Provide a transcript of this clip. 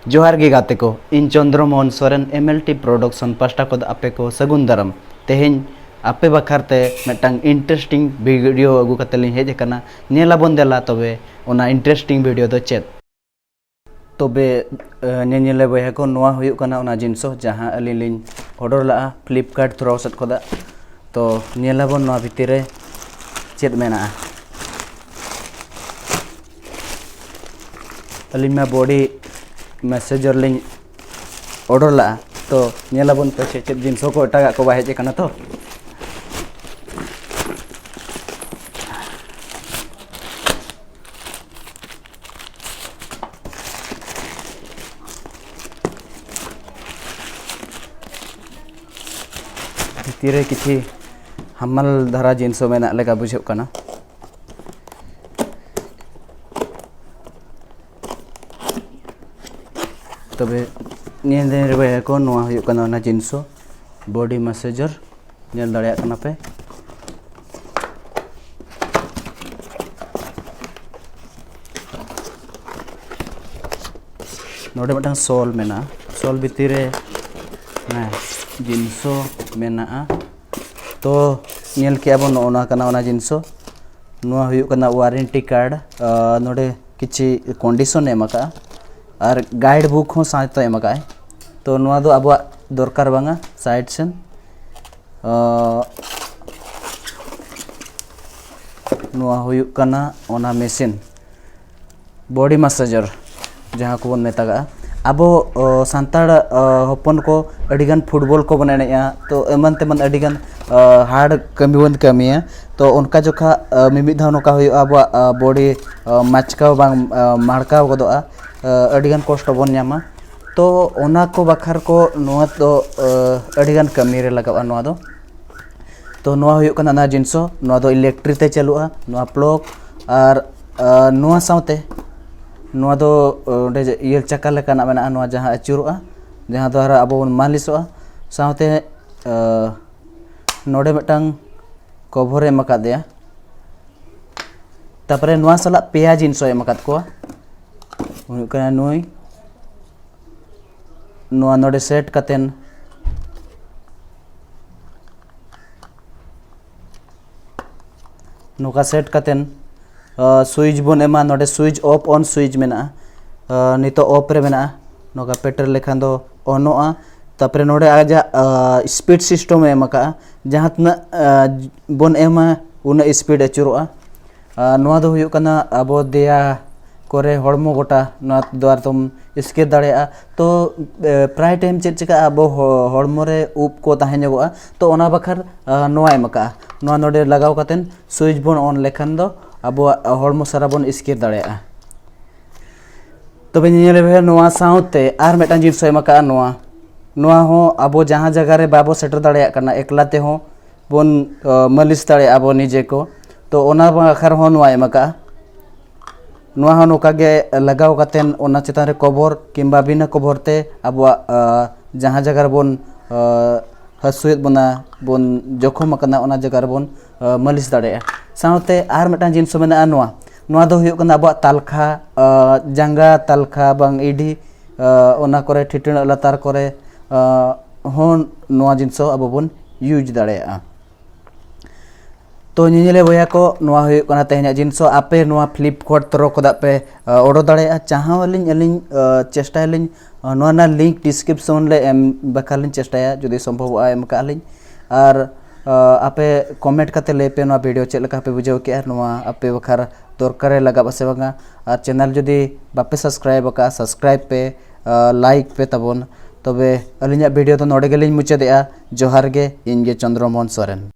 जोहार गे गाते को इन चंद्रमोहन सोरेन MLT प्रोडक्शन पास्टा को आपे को सगुन दाराम तेहें आपे बखारते मिटंग इंटरेस्टिंग वीडियो अगू कते लिं हेज कना नेलाबोन देला तबे ओना इंटरेस्टिंग वीडियो दो चेत तबे नेनेले बया को नोआ हुयुक कना ओना जिनसो जहां अली लिं ऑर्डर ला फ्लिपकार्ट थ्रो सेट खोदा तो नेलाबोन नोआ भितरे चेत मेना अली मा बॉडी मैसेजर लिंग ऑर्डर ला तो नेलाबोन पे चेत जिनसो को एटागा को बाहेज कना तो तीरे किसी हमल धारा जिनसो मेना लेका बुझो कना तबे नेदे रे को नोआ हुयुक कना ना जिनसो बॉडी मैसेजर नेल दाड़िया कना पे नोडे मटन सोल मेना सोल भितरे ना जिनसो मेना तो नेल के अब नोना कना ओना जिनसो नोआ हुयुक कना वारंटी कार्ड नोडे किछि कंडीशन एमका और गाइड बुक हो साथ एमका तो नोआ दो अब दरकार बांगा साइड सेन नोआ हुयुक कना ओना मशीन बॉडी मैसेजर जहाँ को बन मेतागा अब सांताड़ हपन को अडिगान फुटबॉल को बन एनेया तो एमन तेमन अडिगान हार्ड कमी बन कमिया तो उनका जोखा मिमिद धाव नोका हुई अब बॉडी माचकाव बांग मारकाव गदोआ अडिगान कष्ट बन न्यामा तो ओना को बखार को नोआ तो अडिगान कमी रे लगावा नोआ दो तो नोआ हुयुक कना ना जिनसो नोआ दो इलेक्ट्रिक ते चलुआ नोआ प्लग और नोआ साउते नोआ दो ये चक्का लेकाना मेना नोआ जहाँ अचुरुआ जहाँ द्वारा अब मालिशोआ साउते नोडे मिटंग कवर एम अकादेया तापरे नोआ सला पेया जिनसो एम अकाद कोआ हुयुक कना नुई नोआ नोडे सेट कतेन नोका सेट कतेन स्विच बन एमा नोडे स्विच ऑफ ऑन स्विच मेना नितो ऑफ रे मेना नोका पेटर लेखान दो ऑनोआ तापरे नोडे आजा स्पीड सिस्टम एमका जहाँ तना बन एमा उन स्पीड अचुरोआ नोआ दो हुयुक कना अब देया करे हड़मो गोटा नोआ द्वार तुम स्केर दाड़ेया तो प्राय टाइम चेक चिका अब हड़मो रे उप को ताहेनगोआ तो ओना बखर नोआ एमका नोआ नोडे लगाव कतेन स्विच बन ऑन लेखान दो अब हड़मो सारा बन स्केर दाड़ेया तबे नेले नोआ साउते आर मेटान जिनिस एमका नोआ नोआ हो अब जहाँ जगह रे बाबो सेटर दाड़ेया कना एकलाते हो बन मालिश दाड़ेया अब निजे को तो ओना बखर हो नोआ एमका नोआ हो नोका गे लगाव कतेन ओना चितान रे कवर किंबा बिना कवर ते अब जहाँ जगह बन हसुयत बना बन जखम कना ओना जगह रे बन मालिश दाड़ेया साउते आर मेटान जिनिस मेना नोआ नोआ दो हुयुक कना अब तालखा जांगा तालखा बांग इडी ओना करे ठिटण लतार करे होन नोआ जिनिसो अब बन यूज दाड़ेया तो नेनेले बया को नोआ हुयुक कना तेहना जिनिसो आपे नोआ फ्लिपकार्ट थ्रो कोदा पे ऑर्डर दाड़ेया चाहा वालिन अलिन चेष्टायलिन नोआ ना लिंक डिस्क्रिप्शन ले एम बखालिन चेष्टाया जदि संभव एम कालिन और आपे कमेंट करते ले पे नोआ वीडियो चेक लका पे बुझाव के नोआ आपे बखार दरकारे लगा बसे बांगा और चैनल जदि बापे सब्सक्राइब का सब्सक्राइब पे लाइक पे तबन तबे अलिना वीडियो तो नोडे गेलिन मुचादेया जोहार गे इनगे चंद्रमोहन सोरेन।